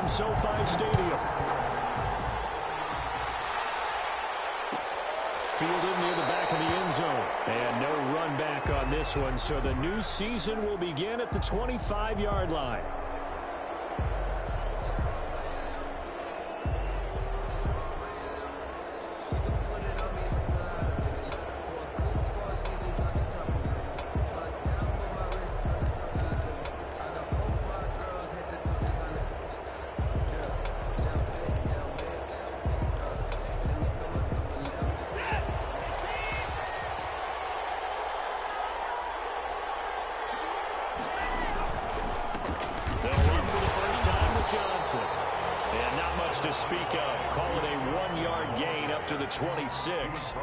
from SoFi Stadium. Fielded near the back of the end zone. And no run back on this one, so the new season will begin at the 25-yard line. Johnson. And not much to speak of. Call it a 1-yard gain up to the 26.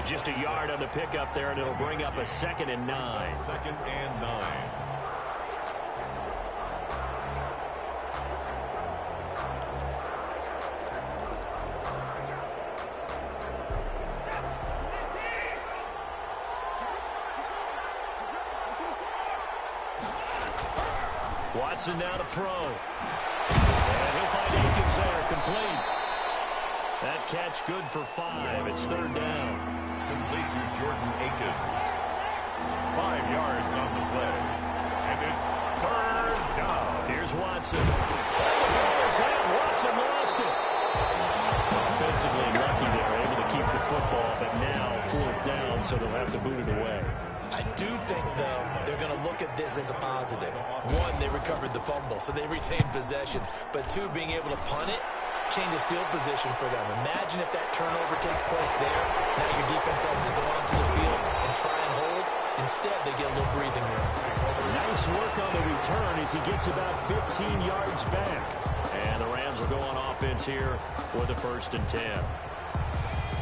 Just a yard on the pickup there, and it'll bring up a 2nd and 9. 2nd and 9. Watson now to throw. And he'll find Akins there, complete. That catch good for 5. It's 3rd down. Complete to Jordan Akins. 5 yards on the play. And it's 3rd down. Here's Watson. Watson lost it. Offensively lucky they were able to keep the football, but now 4th down, so they'll have to boot it away. I do think, though, they're going to look at this as a positive. 1, they recovered the fumble, so they retained possession. But 2, being able to punt it changes field position for them. Imagine if that turnover takes place there. Now your defense has to go onto the field and try and hold. Instead, they get a little breathing room. Nice work on the return as he gets about 15 yards back. And the Rams will go on offense here with a 1st and 10.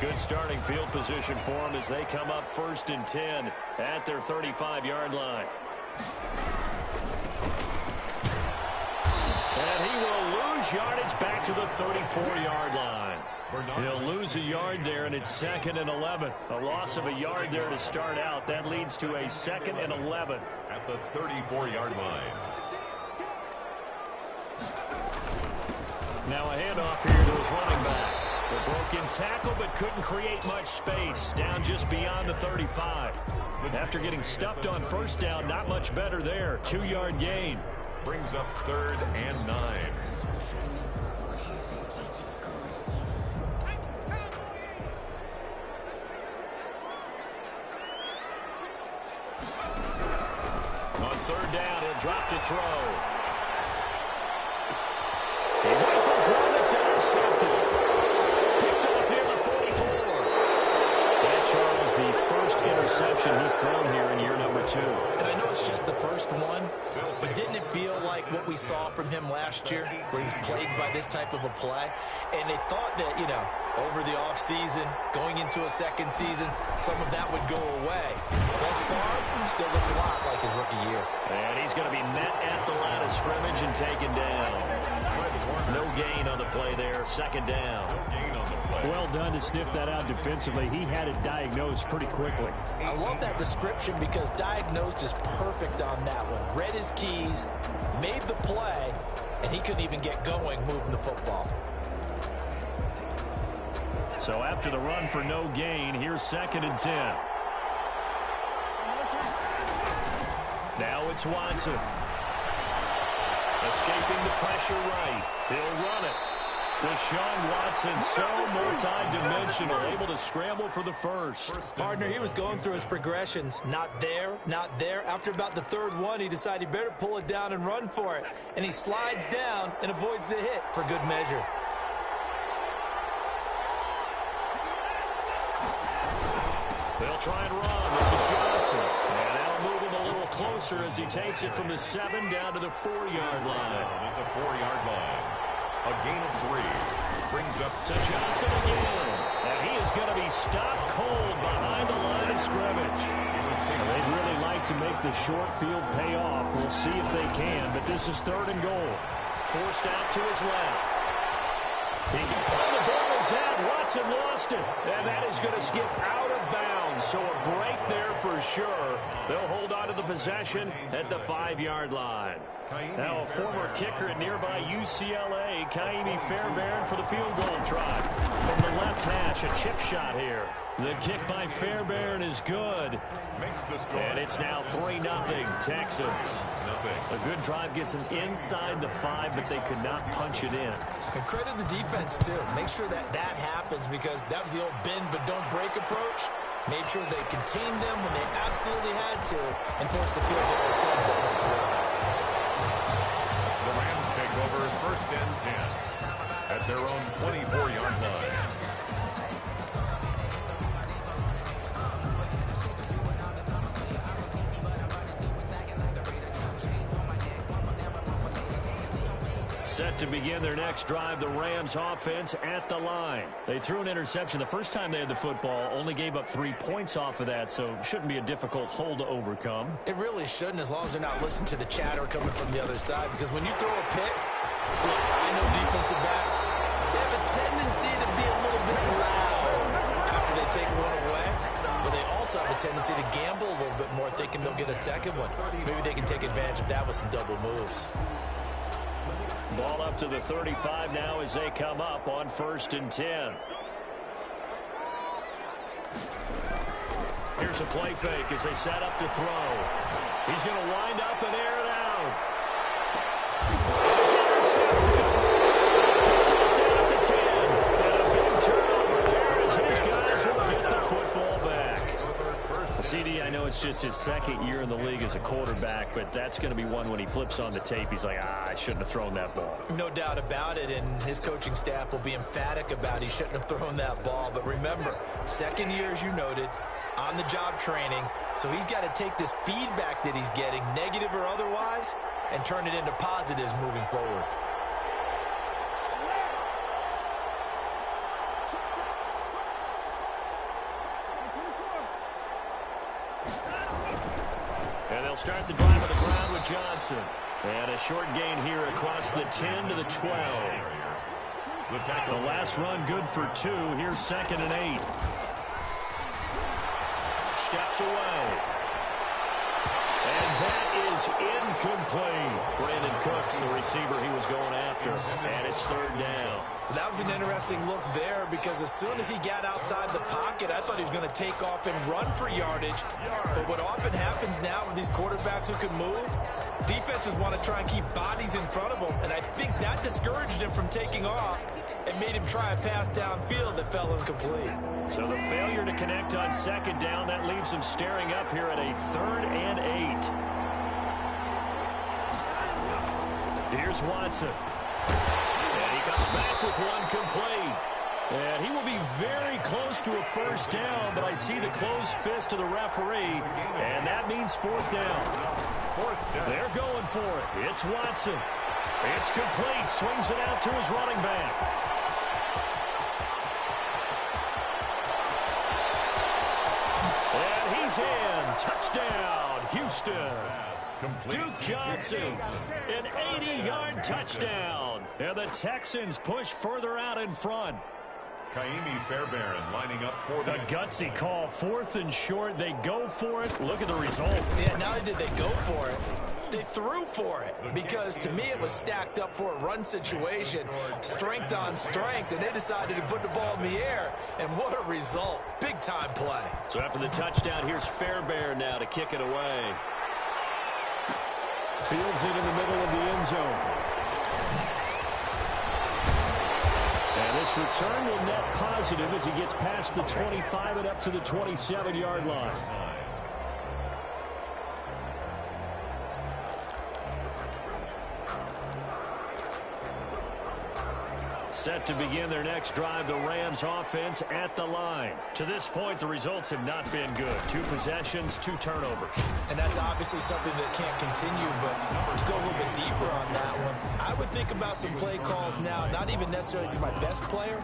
Good starting field position for them as they come up 1st and 10 at their 35-yard line. And he will lose yardage back to the 34-yard line. He'll lose a yard there, and it's 2nd and 11. A loss of a yard there to start out. That leads to a 2nd and 11. At the 34-yard line. Now a handoff here to his running back. The broken tackle, but couldn't create much space. Down just beyond the 35. After getting stuffed on 1st down, not much better there. 2-yard gain. Brings up 3rd and 9. On 3rd down, he'll drop to throw. He rifles one that's intercepted. Picked up near the 44. That, Charles, the first interception he's thrown here in year number 2. And I know it's just the first one, but didn't it feel like what we saw from him last year, where he was plagued by this type of a play? And they thought that, you know, over the offseason, going into a 2nd season, some of that would go away. Thus far, still looks a lot like his rookie year. And he's going to be met at the line of scrimmage and taken down. No gain on the play there. 2nd down. No gain on the play. Well done to sniff that out defensively. He had it diagnosed pretty quickly. I love that description because diagnosed is perfect on that one. Read his keys, made the play, and he couldn't even get going moving the football. So after the run for no gain, here's 2nd and 10. Now it's Watson. Escaping the pressure right. He'll run it. Deshaun Watson, so multi-dimensional, able to scramble for the 1st. Partner, he was going through his progressions. Not there, not there. After about the 3rd one, he decided he better pull it down and run for it. And he slides down and avoids the hit for good measure. They'll try and run. This is Johnson. And that'll move him a little closer as he takes it from the 7 down to the 4-yard line. At the 4-yard line. A gain of 3. Brings up to Johnson again. And he is going to be stopped cold behind the line of scrimmage. They'd really like to make the short field pay off. We'll see if they can, but this is 3rd and goal. Forced out to his left. He can pull the ball is out. Watson lost it. And that is going to skip out of bounds. So a break there for sure. They'll hold on to the possession at the 5-yard line. Now a former kicker at nearby UCLA play, Kaimi Fairbairn for the field goal try. From the left hash, a chip shot here. The kick by Fairbairn is good. Makes the score. And it's now 3-0 Texans. A good drive gets them inside the 5, but they could not punch it in. And credit the defense, too. Make sure that happens, because that was the old bend but don't break approach. Made sure they contained them when they absolutely had to and forced the field goal attempt that went through. The Rams take over 1st and 10 at their own 24-yard line. Set to begin their next drive, the Rams offense at the line. They threw an interception the first time they had the football, only gave up 3 points off of that, so shouldn't be a difficult hole to overcome. It really shouldn't, as long as they're not listening to the chatter coming from the other side, because when you throw a pick, look, I know defensive backs, they have a tendency to be a little bit loud after they take one away, but they also have a tendency to gamble a little bit more, thinking they'll get a second one. Maybe they can take advantage of that with some double moves. Ball up to the 35 now as they come up on 1st and 10. Here's a play fake as they set up to throw. He's going to wind up and air it out. It's intercepted. Down at the 10. And a big turnover there as his guys will get the football back. CD, I know it's just his 2nd year in the league as a quarterback, but that's going to be one when he flips on the tape. He's like, I shouldn't have thrown that ball. No doubt about it, and his coaching staff will be emphatic about he shouldn't have thrown that ball. But remember, 2nd year, as you noted, on-the-job training, so he's got to take this feedback that he's getting, negative or otherwise, and turn it into positives moving forward. And they'll start the drive on the ground with Johnson. And a short gain here across the 10 to the 12. The last run good for 2. Here's 2nd and 8. Steps away. And that is incomplete. Brandon Cooks, the receiver he was going after. And it's 3rd down. That was an interesting look there, because as soon as he got outside the pocket, I thought he was going to take off and run for yardage. But what often happens now with these quarterbacks who can move, defenses want to try and keep bodies in front of them, and I think that discouraged him from taking off and made him try a pass downfield that fell incomplete. So the failure to connect on 2nd down, that leaves him staring up here at a 3rd and 8. Here's Watson. And he comes back with one complete. And he will be very close to a 1st down, but I see the closed fist of the referee, and that means 4th down. They're going for it. It's Watson. It's complete. Swings it out to his running back. And he's in. Touchdown, Houston. Duke Johnson, an 80-yard touchdown. And the Texans push further out in front. Kaimi Fairbairn lining up for A gutsy call, 4th and short. They go for it. Look at the result. Yeah, not only did they go for it, they threw for it, because to me it was stacked up for a run situation, strength on strength, and they decided to put the ball in the air, and what a result. Big-time play. So after the touchdown, here's Fairbairn now to kick it away. Fields it in the middle of the end zone. And this return will net positive as he gets past the 25 and up to the 27-yard line. Set to begin their next drive, the Rams offense at the line. To this point, the results have not been good. 2 possessions, 2 turnovers. And that's obviously something that can't continue, but to go a little bit deeper on that one, I would think about some play calls now, not even necessarily to my best player,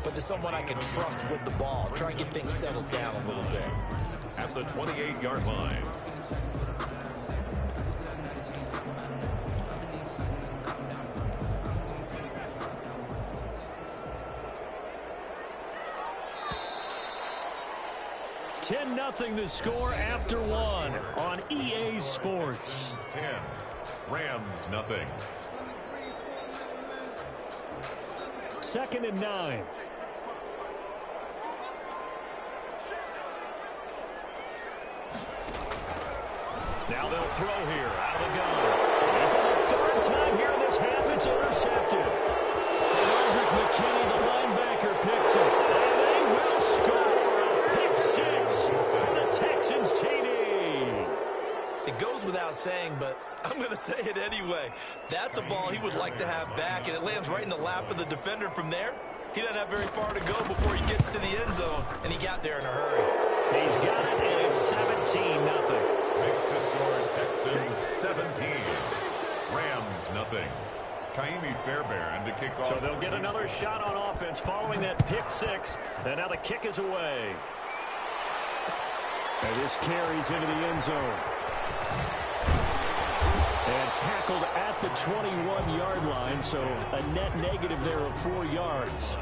but to someone I can trust with the ball. Try and get things settled down a little bit. at the 28-yard line. Nothing the score after one on EA Sports. 10, Rams nothing. 2nd and 9. Now they'll throw here out of the gun. And for the 3rd time here in this half, it's intercepted. And Aldrick McKinney, the linebacker, picks it. And they will score a pick 6 for the Texans TD. It goes without saying, but I'm going to say it anyway. That's a ball he would like to have back, and it lands right in the lap of the defender from there. He doesn't have very far to go before he gets to the end zone, and he got there in a hurry. He's got it, and it's 17-0. Makes the score Texans 17. Rams nothing. Kaimi Fairbairn to kick off. So they'll get another shot on offense following that pick 6. And now the kick is away. And this carries into the end zone. And tackled at the 21-yard line, so a net negative there of 4 yards.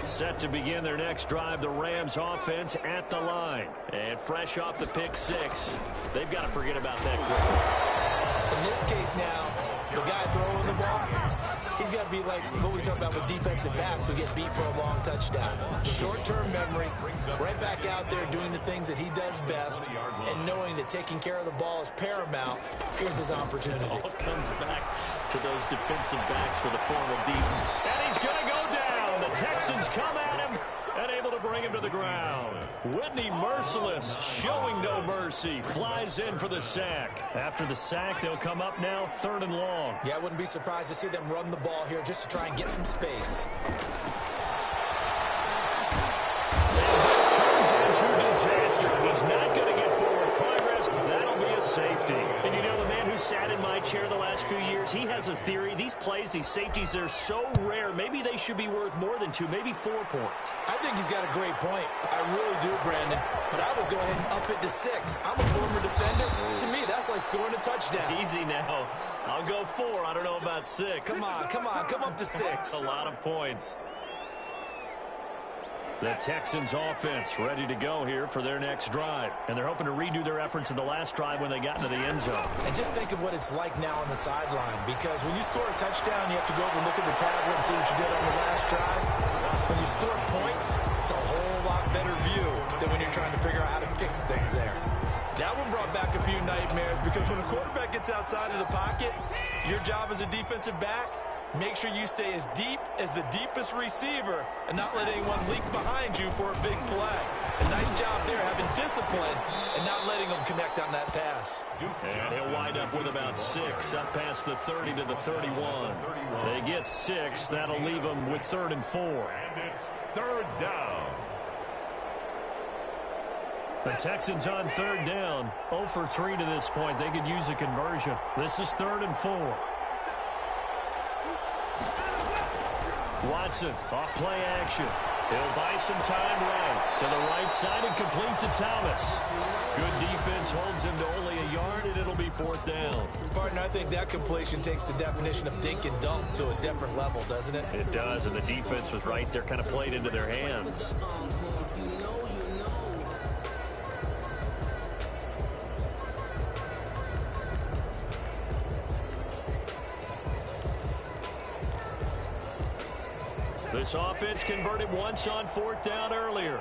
Set to begin their next drive, the Rams offense at the line. And fresh off the pick 6, they've got to forget about that quickly. In this case now, the guy throwing the ball, he's got to be like what we talk about with defensive backs who get beat for a long touchdown. Short-term memory, right back out there doing the things that he does best, and knowing that taking care of the ball is paramount. Here's his opportunity. All comes back to those defensive backs for the formal defense. And he's going to go down. The Texans come at him and able to bring him to the ground. Whitney Merciless, showing no mercy, flies in for the sack. After the sack, they'll come up now 3rd and long. Yeah, I wouldn't be surprised to see them run the ball here just to try and get some space. And this turns into disaster. He's not going to get forward progress. That'll be a safety. And you know, the man who sat in my chair the last few years, he has a theory. These plays, these safeties, they're so rare. Maybe they should be worth more than 2, maybe 4 points. I think he's got a great point. I really do, Brandon. But I would go ahead and up it to 6. I'm a former defender. To me, that's like scoring a touchdown. Easy now. I'll go 4. I don't know about 6. Come on, come up to 6. A lot of points. The Texans offense ready to go here for their next drive. And they're hoping to redo their efforts in the last drive when they got into the end zone. And just think of what it's like now on the sideline. Because when you score a touchdown, you have to go over and look at the tablet and see what you did on the last drive. When you score points, it's a whole lot better view than when you're trying to figure out how to fix things there. That one brought back a few nightmares because when a quarterback gets outside of the pocket, your job as a defensive back, make sure you stay as deep as the deepest receiver and not let anyone leak behind you for a big play. A nice job there having discipline and not letting them connect on that pass. And he'll wind up with about 6 up past the 30 to the 31. They get 6. That'll leave them with 3rd and 4. And it's 3rd down. The Texans on 3rd down. 0 for 3 to this point. They could use a conversion. This is 3rd and 4. Watson, off play action. He'll buy some time right. To the right side and complete to Thomas. Good defense holds him to only a yard, and it'll be 4th down. Partner, I think that completion takes the definition of dink and dunk to a different level, doesn't it? It does, and the defense was right there, kind of played into their hands. This offense converted once on 4th down earlier.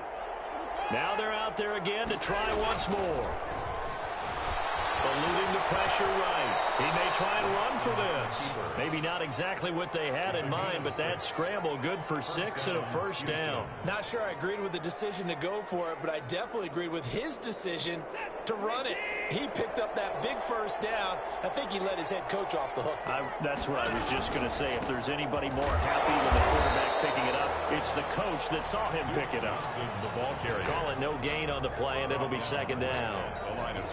Now they're out there again to try once more. Eluding the pressure right. He may try and run for this. Maybe not exactly what they had in mind, but that scramble good for 6 and a 1st down. Not sure I agreed with the decision to go for it, but I definitely agreed with his decision to run it. He picked up that big 1st down. I think he let his head coach off the hook. That's what I was just going to say. If there's anybody more happy than the quarterback picking it up, it's the coach that saw him pick it up. Call it no gain on the play, and it'll be 2nd down.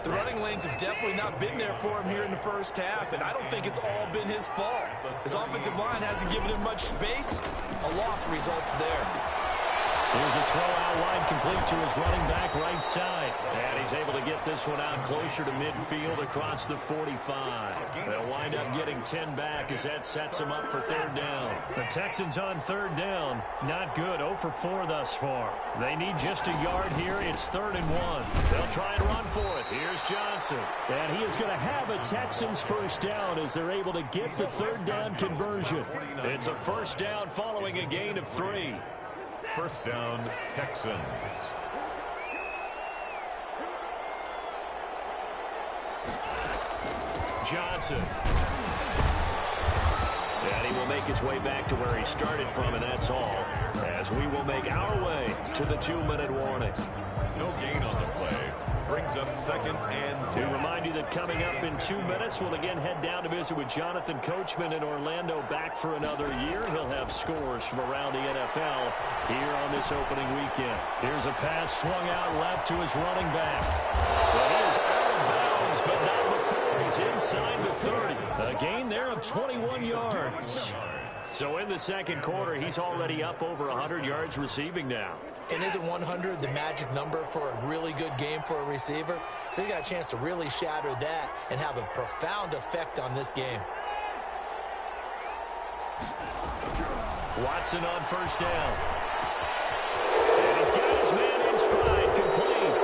The running lanes have definitely not been there for him here in the 1st half, and I don't think it's all been his fault. His offensive line hasn't given him much space. A loss results there. Here's a throw out wide, complete to his running back right side. And he's able to get this one out closer to midfield across the 45. They'll wind up getting 10 back as that sets him up for 3rd down. The Texans on 3rd down. Not good. 0 for 4 thus far. They need just a yard here. It's 3rd and 1. They'll try and run for it. Here's Johnson. And he is going to have a Texans first down as they're able to get the third down conversion. It's a first down following a gain of 3. First down, Texans. Johnson. And he will make his way back to where he started from, and that's all. As we will make our way to the 2-minute warning. No gain on the play. Brings up second and 2. We remind you that coming up in 2 minutes, we'll again head down to visit with Jonathan Coachman in Orlando, back for another year. He'll have scores from around the NFL here on this opening weekend. Here's a pass swung out left to his running back. Well, he is out of bounds, but not before he's inside the 30. A gain there of 21 yards. So in the second quarter, he's already up over 100 yards receiving now. And isn't 100 the magic number for a really good game for a receiver? So he got a chance to really shatter that and have a profound effect on this game. Watson on first down. And he's got his man in stride, complete.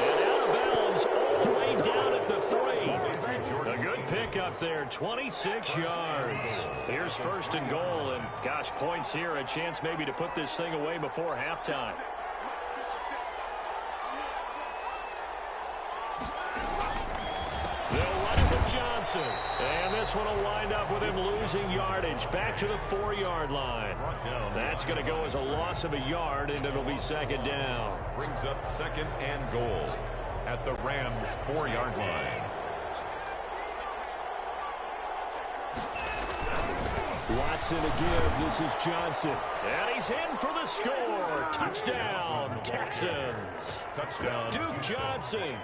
And out of bounds all the way down at the 3. A good pickup there, 26 yards. Here's first and goal, and gosh, points here, a chance maybe to put this thing away before halftime. They'll run it with Johnson. And this one will wind up with him losing yardage back to the 4-yard line. That's going to go as a loss of a yard, and it'll be second down. Brings up second and goal at the Rams' 4-yard line. Watson again. This is Johnson. And he's in for the score. Touchdown, Texans. Touchdown. Duke Johnson.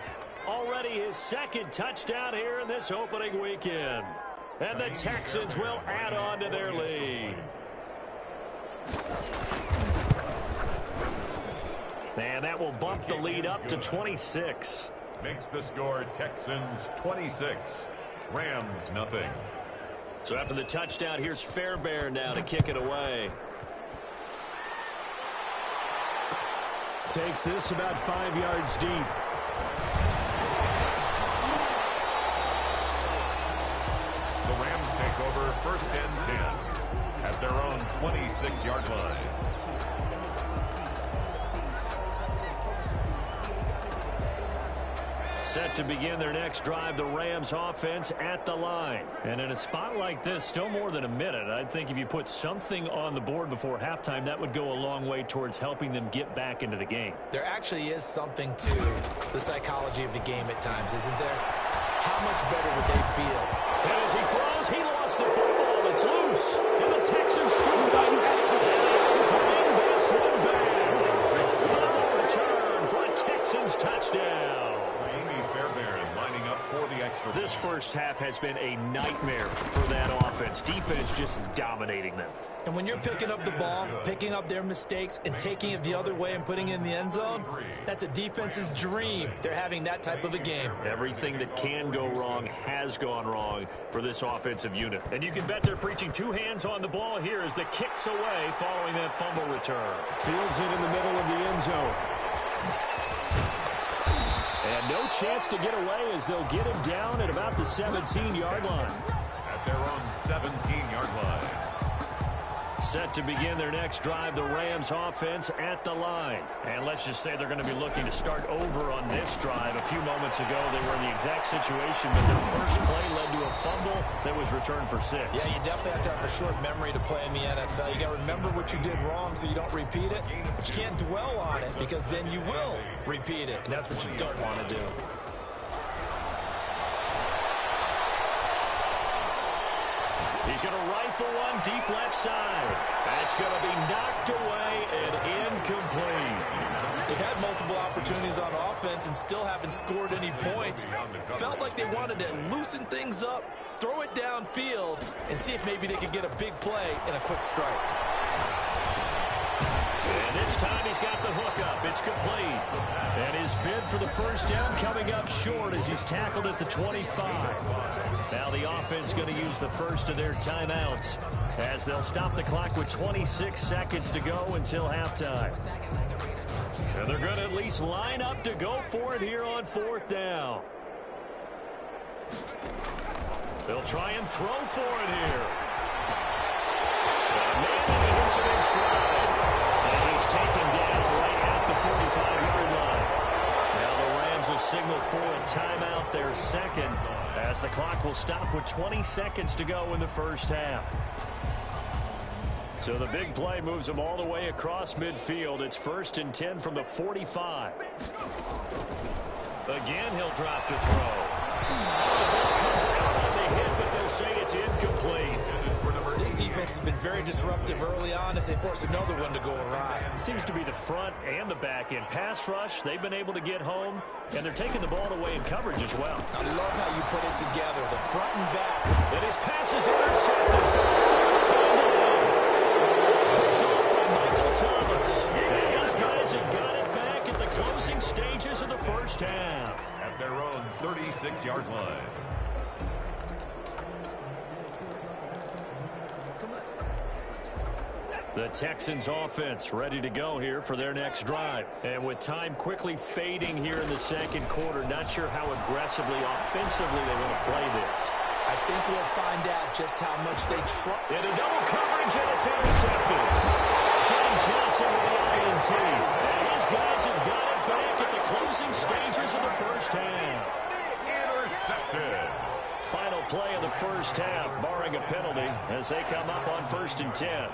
Already his second touchdown here in this opening weekend. And the Texans will add on to their lead. And that will bump the lead up to 26. Makes the score Texans 26. Rams nothing. So after the touchdown, here's Fairbairn now to kick it away. Takes this about 5 yards deep. The Rams take over first and 10 at their own 26-yard line. Set to begin their next drive, the Rams offense at the line. And in a spot like this, still more than a minute, I think if you put something on the board before halftime, that would go a long way towards helping them get back into the game. There actually is something to the psychology of the game at times, isn't there? How much better would they feel? And as he throws, he lost the football. It's loose. And the Texans scoop back. Bring this one back. Third return for a Texans touchdown. This first half has been a nightmare for that offense. Defense just dominating them. And when you're picking up the ball, picking up their mistakes, and taking it the other way and putting it in the end zone, that's a defense's dream. They're having that type of a game. Everything that can go wrong has gone wrong for this offensive unit. And you can bet they're preaching 2 hands on the ball here as the kick's away following that fumble return. Fields it in the middle of the end zone. And no chance to get away as they'll get him down at about the 17-yard line. At their own 17-yard line. Set to begin their next drive, the Rams offense at the line. And let's just say they're going to be looking to start over on this drive. A few moments ago, they were in the exact situation, but their first play led to a fumble that was returned for 6. Yeah, you definitely have to have a short memory to play in the NFL. You got to remember what you did wrong so you don't repeat it, but you can't dwell on it because then you will repeat it, and that's what you don't want to do. He's going to rifle one deep left side. That's going to be knocked away and incomplete. They've had multiple opportunities on offense and still haven't scored any points. Felt like they wanted to loosen things up, throw it downfield, and see if maybe they could get a big play and a quick strike. And this time he's got the hook up. It's complete. And his bid for the first down coming up short as he's tackled at the 25. Now the offense going to use the first of their timeouts as they'll stop the clock with 26 seconds to go until halftime. And they're going to at least line up to go for it here on 4th down. They'll try and throw for it here. Got a man and he hits it in stride. And he's taken down right at the 45-yard line. Now the Rams will signal for a timeout, their second, as the clock will stop with 20 seconds to go in the first half. So the big play moves them all the way across midfield. It's 1st and 10 from the 45. Again, he'll drop to throw. The ball comes out on the hit, but they'll say it's incomplete. This defense has been very disruptive early on as they force another one to go awry. It seems to be the front and the back end. Pass rush, they've been able to get home, and they're taking the ball away in coverage as well. I love how you put it together, the front and back. And his pass is intercepted for the 3rd time today. Picked off by Michael Thomas. And these guys have got it back at the closing stages of the first half. At their own 36-yard line. The Texans offense ready to go here for their next drive. And with time quickly fading here in the second quarter, not sure how aggressively, offensively they want to play this. I think we'll find out just how much they try. Into double coverage, and it's intercepted. John Johnson with the INT. And his guys have got it back at the closing stages of the first half. Intercepted. Final play of the first half, barring a penalty, as they come up on 1st and 10.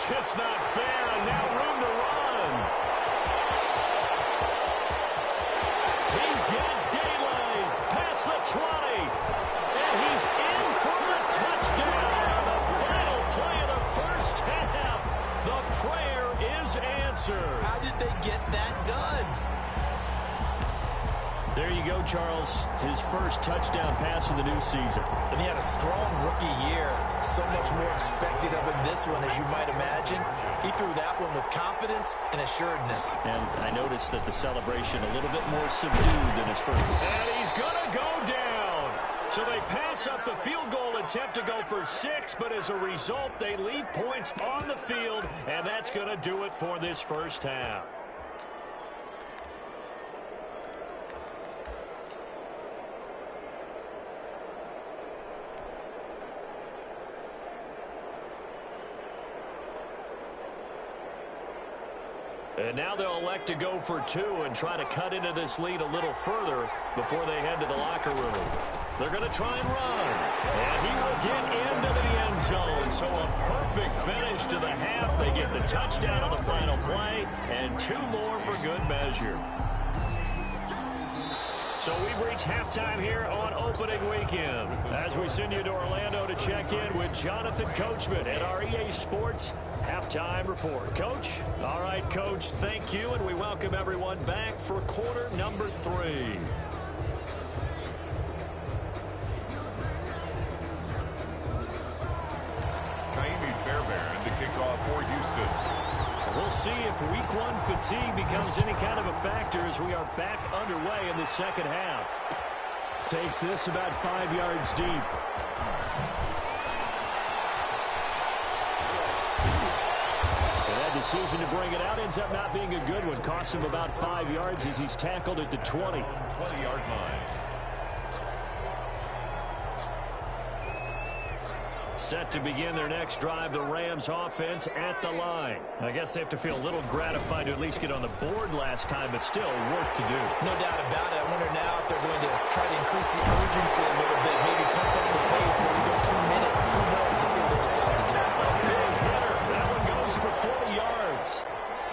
Just not fair, and now room to run. He's got daylight past the 20, and he's in for the touchdown. The final play of the first half. The prayer is answered. How did they get that done? There you go, Charles. His first touchdown pass of the new season. And he had a strong rookie year. So much more expected of him this one, as you might imagine. He threw that one with confidence and assuredness. And I noticed that the celebration a little bit more subdued than his first. And he's going to go down. So they pass up the field goal attempt to go for 6, but as a result, they leave points on the field, and that's going to do it for this first half. And now they'll elect to go for 2 and try to cut into this lead a little further before they head to the locker room. They're going to try and run. And he will get into the end zone. So a perfect finish to the half. They get the touchdown on the final play and 2 more for good measure. So we've reached halftime here on opening weekend as we send you to Orlando to check in with Jonathan Coachman at our EA Sports Halftime Report. Coach? All right, Coach, thank you, and we welcome everyone back for quarter number 3. Naomi Fairbairn to kick off for Houston. We'll see if week 1 fatigue becomes any kind of a factor as we are back underway in the second half. Takes this about 5 yards deep. Decision to bring it out ends up not being a good one. Costs him about 5 yards as he's tackled at the 20. 20-yard line. Set to begin their next drive, the Rams offense at the line. I guess they have to feel a little gratified to at least get on the board last time, but still work to do. No doubt about it. I wonder now if they're going to try to increase the urgency a little bit, maybe pump up the pace, maybe go 2 minutes. Who knows? To see what they decide to do. Big hitter. That one goes for 40 yards.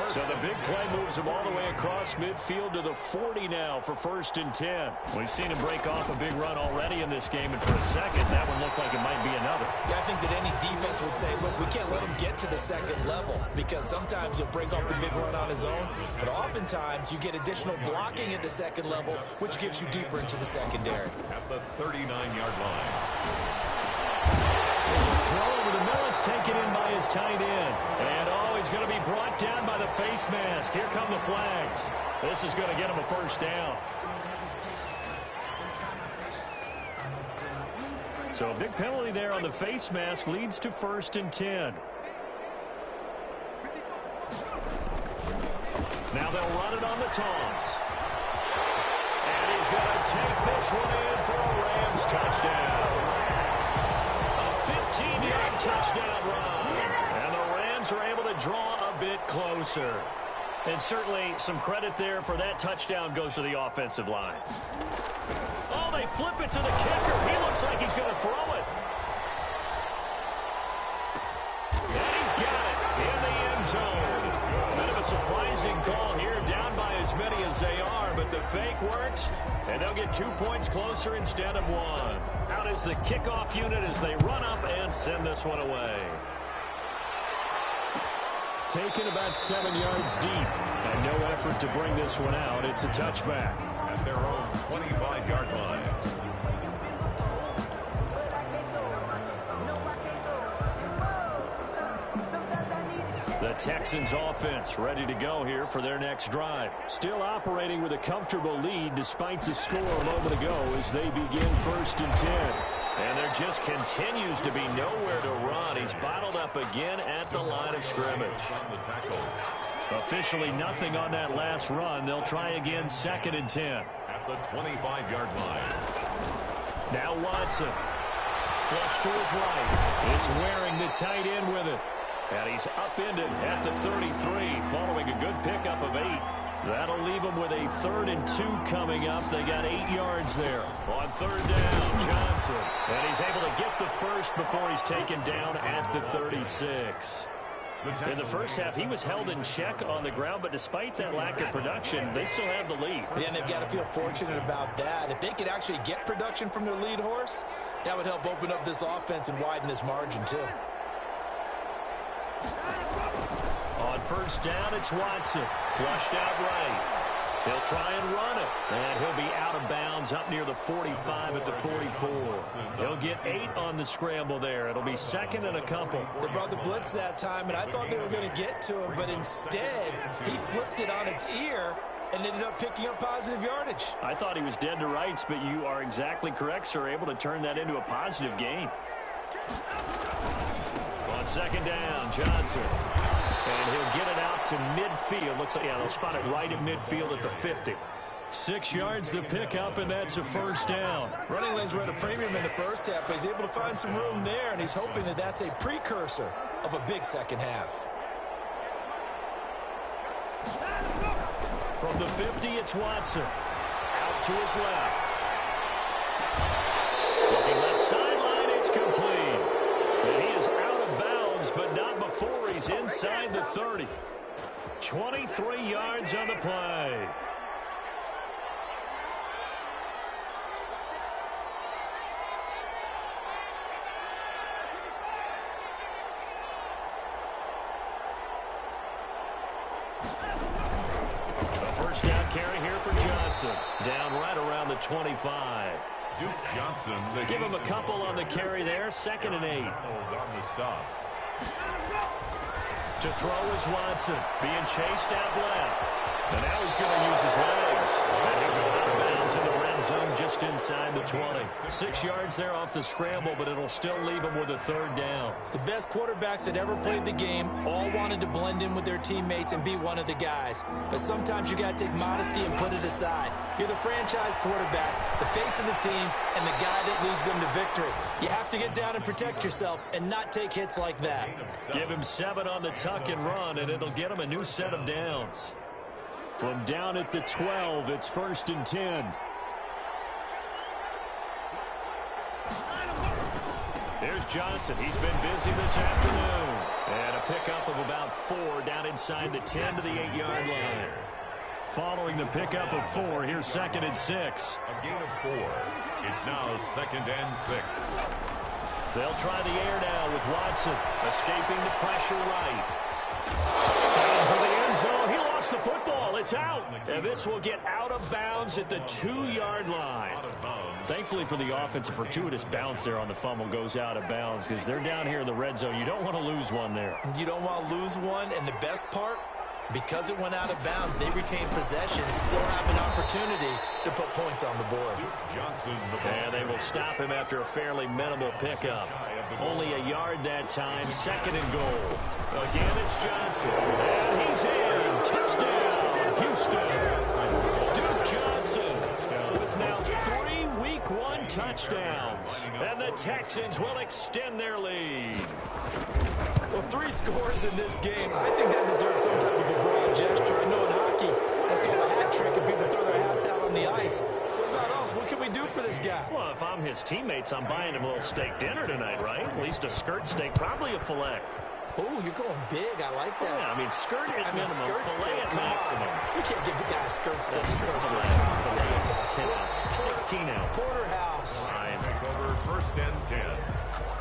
So the big play moves him all the way across midfield to the 40 now for 1st and 10. We've seen him break off a big run already in this game, and for a second, that one looked like it might be another. Yeah, I think that any defense would say, look, we can't let him get to the second level because sometimes he'll break off the big run on his own, but oftentimes you get additional blocking at the second level, which gets you deeper into the secondary. At the 39-yard line. There's a throw over the middle. It's taken in by his tight end. And, he's going to be brought down by the face mask. Here come the flags. This is going to get him a first down. So a big penalty there on the face mask leads to 1st and 10. Now they'll run it on the toss. And he's going to take this one in for a Rams touchdown. A 15-yard touchdown run. And the Rams are able to draw a bit closer. And certainly some credit there for that touchdown goes to the offensive line. Oh, they flip it to the kicker. He looks like he's going to throw it. And he's got it in the end zone. A bit of a surprising call here, down by as many as they are, but the fake works, and they'll get 2 points closer instead of 1. Out is the kickoff unit as they run up and send this one away. Taken about 7 yards deep, and no effort to bring this one out. It's a touchback. At their own 25-yard line. The Texans offense ready to go here for their next drive. Still operating with a comfortable lead despite the score a moment ago as they begin 1st and 10. And there just continues to be nowhere to run. He's bottled up again at the line of scrimmage. Officially nothing on that last run. They'll try again 2nd and 10. At the 25-yard line. Now Watson. Flush to his right. It's Waring the tight end with it. And he's upended at the 33 following a good pickup of 8. That'll leave them with a 3rd and 2 coming up. They got 8 yards there. On 3rd down, Johnson. And he's able to get the first before he's taken down at the 36. In the first half, he was held in check on the ground, but despite that lack of production, they still have the lead. Yeah, and they've got to feel fortunate about that. If they could actually get production from their lead horse, that would help open up this offense and widen this margin, too. On 1st down, it's Watson. Flushed out right. He'll try and run it. And he'll be out of bounds up near the 45 at the 44. He'll get 8 on the scramble there. It'll be 2nd and a couple. They brought the blitz that time, and I thought they were going to get to him, but instead, he flipped it on its ear and ended up picking up positive yardage. I thought he was dead to rights, but you are exactly correct, sir. Able to turn that into a positive gain. On 2nd down, Johnson. And he'll get it out to midfield. Looks like, yeah, they'll spot it right at midfield at the 50. 6 yards the pickup, and that's a 1st down. Running lanes were at a premium in the first half, but he's able to find some room there, and he's hoping that that's a precursor of a big second half. From the 50, it's Watson. Out to his left. Looking left sideline, it's complete. And he is out of bounds, but not before he's inside the 30. 23 yards on the play. A 1st down carry here for Johnson. Down right around the 25. Duke Johnson. Give him a couple on the carry there. 2nd and 8. On the stop. To throw is Watson. Being chased out left. And now he's going to use his legs. And he'll go out of bounds in the red zone just inside the 20. 6 yards there off the scramble, but it'll still leave him with a 3rd down. The best quarterbacks that ever played the game all wanted to blend in with their teammates and be one of the guys. But sometimes you got to take modesty and put it aside. You're the franchise quarterback, the face of the team, and the guy that leads them to victory. You have to get down and protect yourself and not take hits like that. Give him 7 on the tuck and run, and it'll get him a new set of downs. From down at the 12, it's 1st and 10. There's Johnson. He's been busy this afternoon. And a pickup of about 4 down inside the 10 to the 8-yard line. Following the pickup of 4, here's 2nd and 6. A gain of 4. It's now 2nd and 6. They'll try the air now with Watson. Escaping the pressure right. Fighting for the end zone. He lost the football. It's out. And this will get out of bounds at the 2-yard line. Thankfully for the offense, a fortuitous bounce there on the fumble goes out of bounds because they're down here in the red zone. You don't want to lose one there. You don't want to lose one, and the best part, Because it went out of bounds, they retained possession, still have an opportunity to put points on the board. Johnson, and they will stop him after a fairly minimal pickup. Only a yard that time, 2nd and goal. Again, it's Johnson. And he's in. Touchdown, Houston. Duke Johnson with now 3 Week 1 touchdowns. And the Texans will extend their lead. Well, 3 scores in this game. I think that deserves some type of a broad gesture. I know in hockey, that's called a hat trick, and people throw their hats out on the ice. What about us? What can we do for this guy? Well, if I'm his teammates, I'm buying him a little steak dinner tonight, right? At least a skirt steak, probably a filet. Oh, you're going big. I like that. Yeah, I mean, skirt at minimum, filet at maximum. You can't give the guy a skirt steak. Filet, 10 ounce, 16 ounce. Porterhouse. take over 1st and 10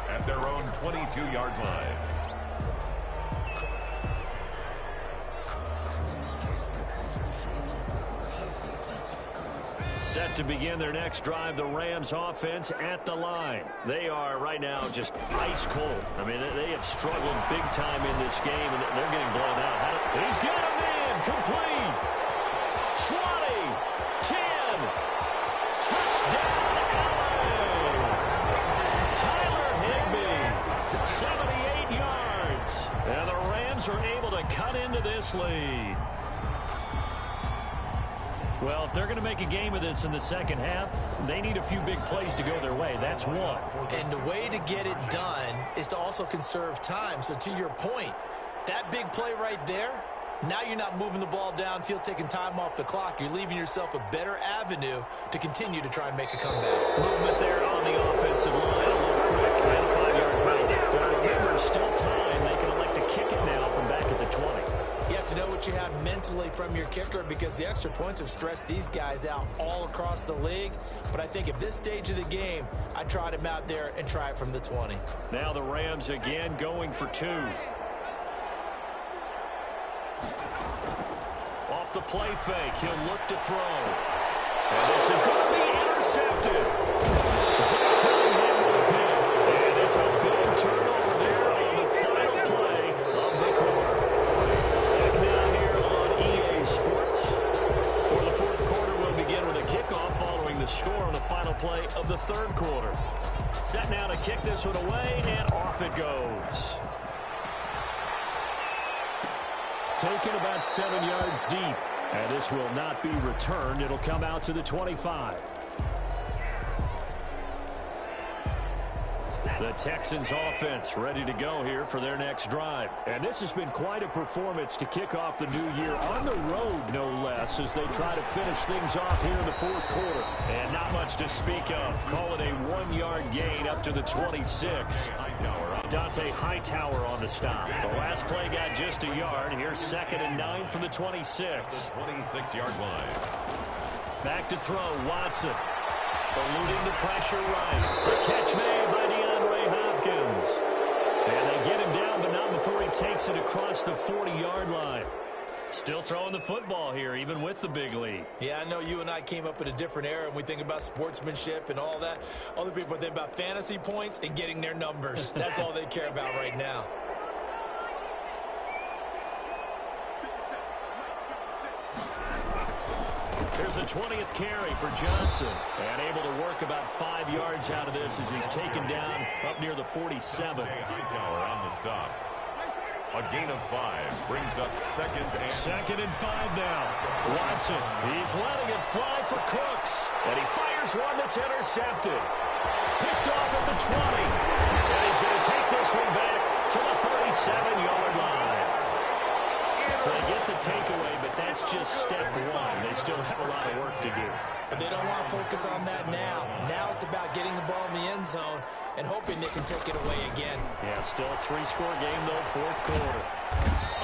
at their own 22-yard line. Set to begin their next drive, the Rams offense at the line. They are right now just ice cold. I mean, they have struggled big time in this game, and they're getting blown out. He's got him in, complete. 20, 10, touchdown, Allen. Tyler Higbee, 78 yards. And the Rams are able to cut into this lead. Well, if they're going to make a game of this in the second half, they need a few big plays to go their way. That's one. And the way to get it done is to also conserve time. So to your point, that big play right there, now you're not moving the ball downfield, taking time off the clock. You're leaving yourself a better avenue to continue to try and make a comeback. Movement there on the offensive line. A little quick. And a 5-yard penalty. Remember, still time. They can elect to kick it now from back at the 20. You have to know what you have mentally from your kicker because the extra points have stressed these guys out all across the league. But I think at this stage of the game, I tried him out there and try it from the 20. Now the Rams again going for 2. Off the play fake, he'll look to throw. And this is going to be intercepted. Zach Cunningham with a pick. And it's a big turnover there on the final play of the quarter. Sports, where the 4th quarter will begin with a kickoff following the score on the final play of the 3rd quarter. Set now to kick this one away, and off it goes. Taken about 7 yards deep, and this will not be returned. It'll come out to the 25. The Texans offense ready to go here for their next drive. And this has been quite a performance to kick off the new year on the road, no less, as they try to finish things off here in the 4th quarter. And not much to speak of. Call it a 1-yard gain up to the 26. Dante Hightower on the stop. The last play got just a yard. Here's 2nd and 9 from the 26. 26-yard line. Back to throw, Watson. Eluding the pressure right. The catch made by DeAndre Hopkins. And they get him down, but not before he takes it across the 40-yard line. Still throwing the football here, even with the big lead. Yeah, I know you and I came up in a different era, and we think about sportsmanship and all that. Other people think about fantasy points and getting their numbers. That's all they care about right now. There's a 20th carry for Johnson. And able to work about 5 yards out of this as he's taken down up near the 47. Hightower on the stop. A gain of 5 brings up 2nd and 5 now. Watson, he's letting it fly for Cooks. And he fires one that's intercepted. Picked off at the 20. And he's going to take this one back to the 37-yard line. So they get the takeaway, but that's just step 1. They still have a lot of work to do. But they don't want to focus on that now. Now it's about getting the ball in the end zone and hoping they can take it away again. Yeah, still a 3-score game, though, 4th quarter.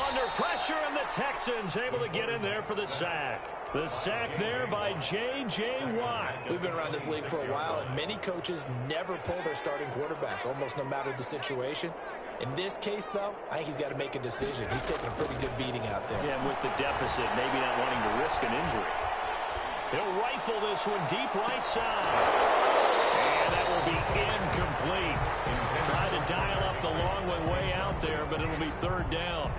Under pressure, and the Texans able to get in there for the sack. The sack there by J.J. Watt. We've been around this league for a while, and many coaches never pull their starting quarterback, almost no matter the situation. In this case, though, I think he's got to make a decision. He's taking a pretty good beating out there. Yeah, and with the deficit, maybe not wanting to risk an injury. He'll rifle this one deep right side. And that will be incomplete. Trying to dial up the long way out there, but it'll be third down.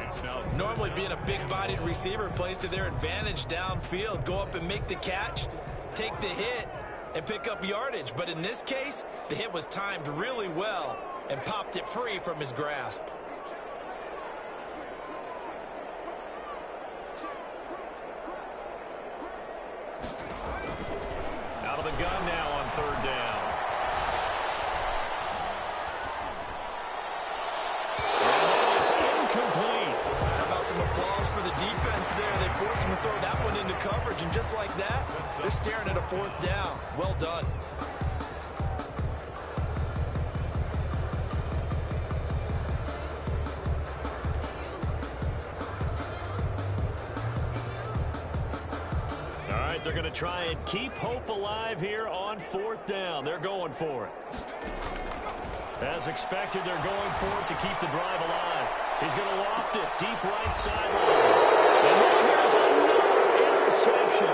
Normally being a big-bodied receiver plays to their advantage downfield. Go up and make the catch, take the hit, and pick up yardage. But in this case, the hit was timed really well and popped it free from his grasp. Out of the gun now on third down. Complete. How about some applause for the defense there? They forced him to throw that one into coverage, and just like that, they're staring at a fourth down. Well done. All right, they're going to try and keep hope alive here on fourth down. They're going for it. As expected, they're going for it to keep the drive alive. He's going to loft it deep right sideline. And then here's another interception.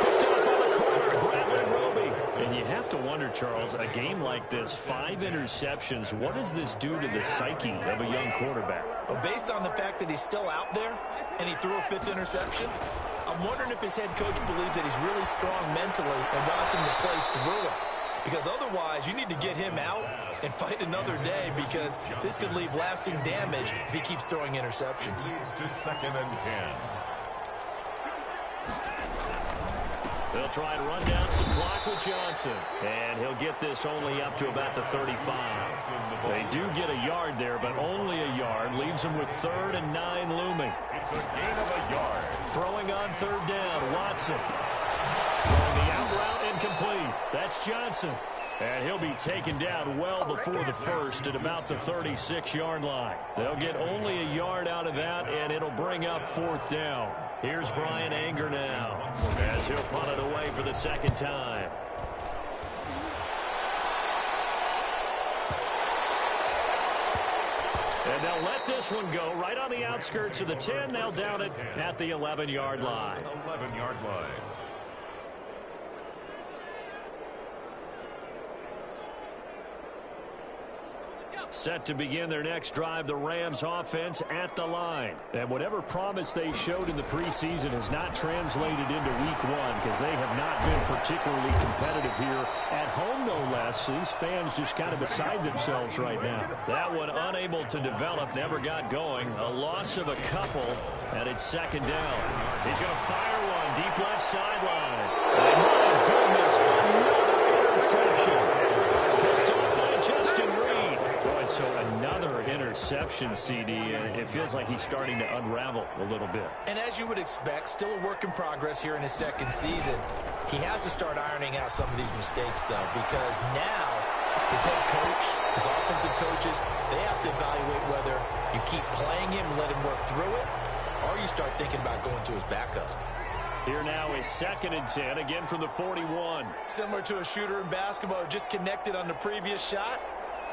Picked up on the corner, Bradley Roby. And you have to wonder, Charles, a game like this, 5 interceptions, what does this do to the psyche of a young quarterback? Well, based on the fact that he's still out there and he threw a 5th interception, I'm wondering if his head coach believes that he's really strong mentally and wants him to play through it. Because otherwise, you need to get him out and fight another day, because this could leave lasting damage if he keeps throwing interceptions. To 2nd and 10. They'll try and run down some clock with Johnson. And he'll get this only up to about the 35. They do get a yard there, but only a yard. Leaves them with 3rd and 9 looming. It's a gain of a yard. Throwing on third down, Watson. Throwing the out route incomplete. That's Johnson. And he'll be taken down well before the first at about the 36-yard line. They'll get only a yard out of that, and it'll bring up fourth down. Here's Brian Anger now as he'll punt it away for the second time. And they'll let this one go right on the outskirts of the 10. They'll down it at the 11-yard line. 11-yard line. Set to begin their next drive, the Rams offense at the line. And whatever promise they showed in the preseason has not translated into week one, because they have not been particularly competitive here at home, no less. These fans just kind of beside themselves right now. That one unable to develop, never got going. A loss of a couple, and it's second down. He's going to fire one deep left sideline. And my goodness, another interception. Picked up by Justin Reed. Boy, so another interception, CD, and it feels like he's starting to unravel a little bit. And as you would expect, still a work in progress here in his second season. He has to start ironing out some of these mistakes, though, because now his head coach, his offensive coaches, they have to evaluate whether you keep playing him and let him work through it, or you start thinking about going to his backup. Here now is 2nd and 10, again from the 41. Similar to a shooter in basketball who just connected on the previous shot.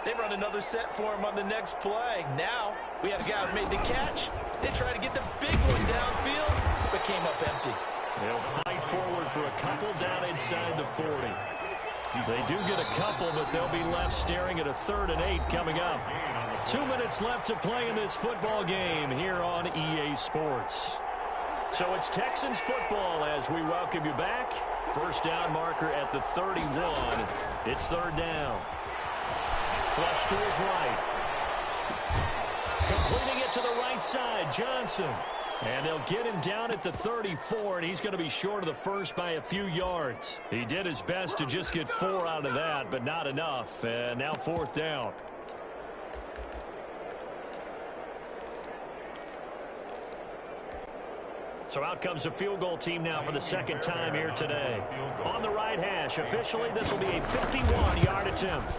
They run another set for him on the next play. Now, we had a guy who made the catch. They tried to get the big one downfield, but came up empty. They'll fight forward for a couple down inside the 40. They do get a couple, but they'll be left staring at a 3rd and 8 coming up. 2 minutes left to play in this football game here on EA Sports. So it's Texans football as we welcome you back. First down marker at the 31. It's 3rd down. Flush to his right. Completing it to the right side, Johnson. And they'll get him down at the 34, and he's going to be short of the first by a few yards. He did his best to just get 4 out of that, but not enough. And now 4th down. So out comes a field goal team now for the second time here today. On the right hash, officially this will be a 51-yard attempt.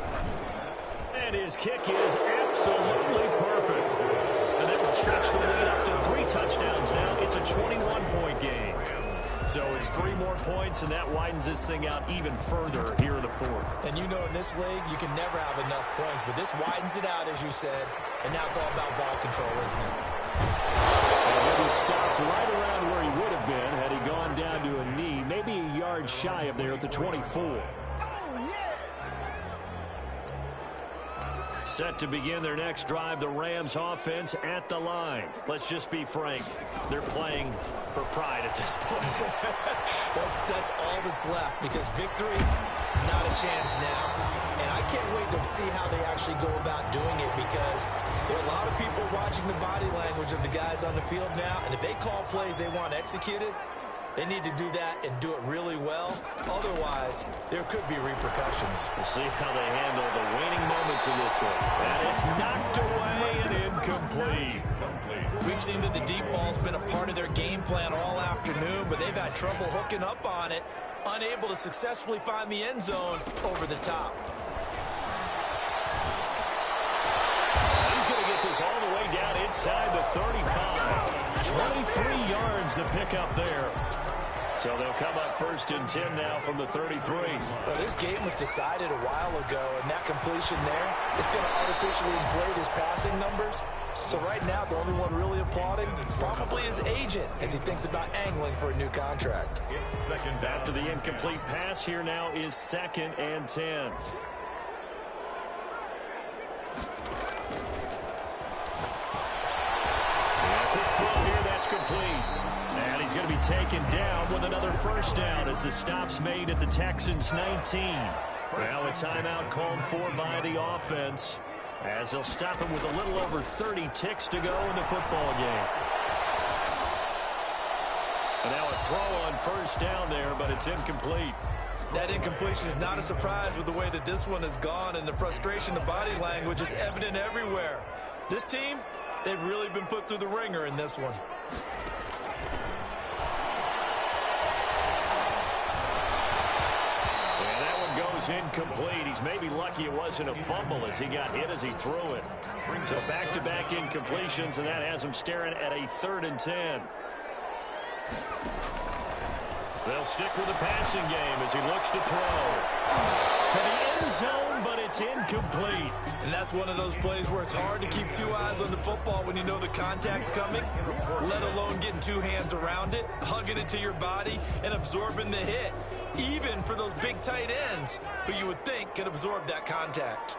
And his kick is absolutely perfect. And that will stretch the lead up to 3 touchdowns now. It's a 21-point game. So it's 3 more points, and that widens this thing out even further here in the 4th. And you know in this league, you can never have enough points, but this widens it out, as you said, and now it's all about ball control, isn't it? And he stopped right around where he would have been had he gone down to a knee, maybe a yard shy of there at the 24. Set to begin their next drive, the Rams offense at the line. Let's just be frank. They're playing for pride at this point. That's all that's left, because victory, not a chance now. And I can't wait to see how they actually go about doing it, because there are a lot of people watching the body language of the guys on the field now, and if they call plays they want executed, they need to do that and do it really well. Otherwise, there could be repercussions. We'll see how they handle the waning moments of this one. And it's knocked away and incomplete. We've seen that the deep ball's been a part of their game plan all afternoon, but they've had trouble hooking up on it, unable to successfully find the end zone over the top. He's going to get this all the way down inside the 35. 23 yards the pickup there. So they'll come up 1st and 10 now from the 33. Well, this game was decided a while ago, and that completion there is going to artificially inflate his passing numbers. So right now, the only one really applauding probably his agent as he thinks about angling for a new contract. It's second down. After the incomplete pass, here now is 2nd and 10. Quick throw here, that's complete. And he's going to be taken down with another 1st down as the stop's made at the Texans' 19. Now a timeout called for by the offense, as they'll stop him with a little over 30 ticks to go in the football game. And now a throw on 1st down there, but it's incomplete. That incompletion is not a surprise with the way that this one has gone, and the frustration of body language is evident everywhere. This team, they've really been put through the ringer in this one. And that one goes incomplete. He's maybe lucky it wasn't a fumble as he got hit as he threw it. So back-to-back incompletions, and that has him staring at a 3rd and 10. They'll stick with the passing game as he looks to throw. To the end zone, but it's incomplete. And that's one of those plays where it's hard to keep 2 eyes on the football when you know the contact's coming, let alone getting 2 hands around it, hugging it to your body, and absorbing the hit, even for those big tight ends who you would think could absorb that contact.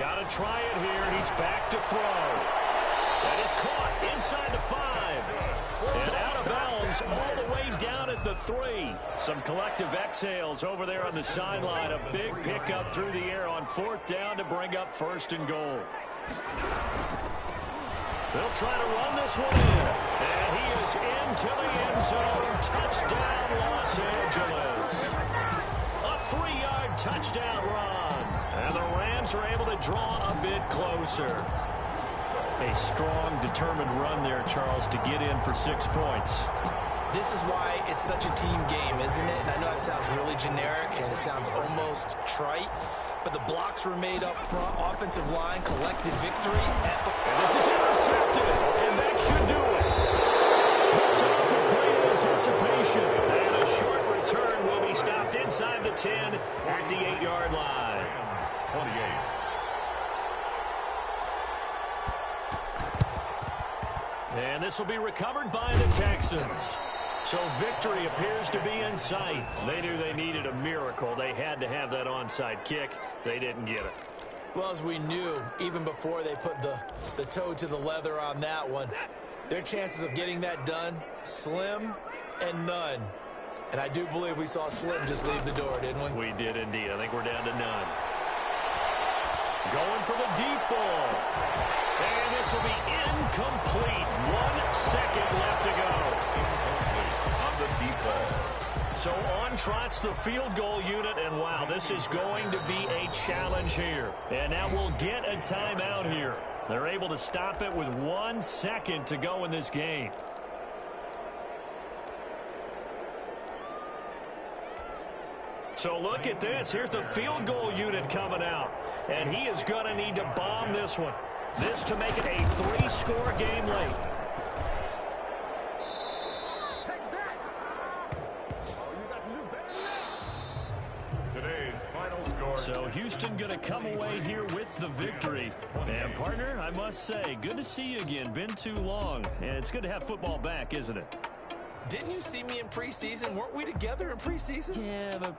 Got to try it here, and he's back to throw. That is caught inside the 5. And out of bounds all the way down at the 3. Some collective exhales over there on the sideline. A big pickup through the air on 4th down to bring up 1st and goal. They'll try to run this one in. And he is into the end zone. Touchdown, Los Angeles. A 3-yard touchdown run. And the Rams are able to draw a bit closer. A strong, determined run there, Charles, to get in for 6 points. This is why it's such a team game, isn't it? And I know it sounds really generic and it sounds almost trite, but the blocks were made up front. Offensive line collected victory. And this is intercepted, and that should do it. Picked off with great anticipation. And a short return will be stopped inside the 10 at the 8-yard line. 28. And this will be recovered by the Texans. So victory appears to be in sight. They knew they needed a miracle. They had to have that onside kick. They didn't get it. Well, as we knew, even before they put the toe to the leather on that one, their chances of getting that done, slim and none. And I do believe we saw Slim just leave the door, didn't we? We did indeed. I think we're down to none. Going for the deep ball. And this will be incomplete. 1 second left to go. Incomplete on the deep ball. So on trots the field goal unit, and wow, this is going to be a challenge here. And now we'll get a timeout here. They're able to stop it with 1 second to go in this game. So look at this. Here's the field goal unit coming out. And he is going to need to bomb this one. This to make it a 3-score game late. Today's final score. So Houston going to come away here with the victory. And partner, I must say, good to see you again. Been too long. And it's good to have football back, isn't it? Didn't you see me in preseason? Weren't we together in preseason? Yeah, but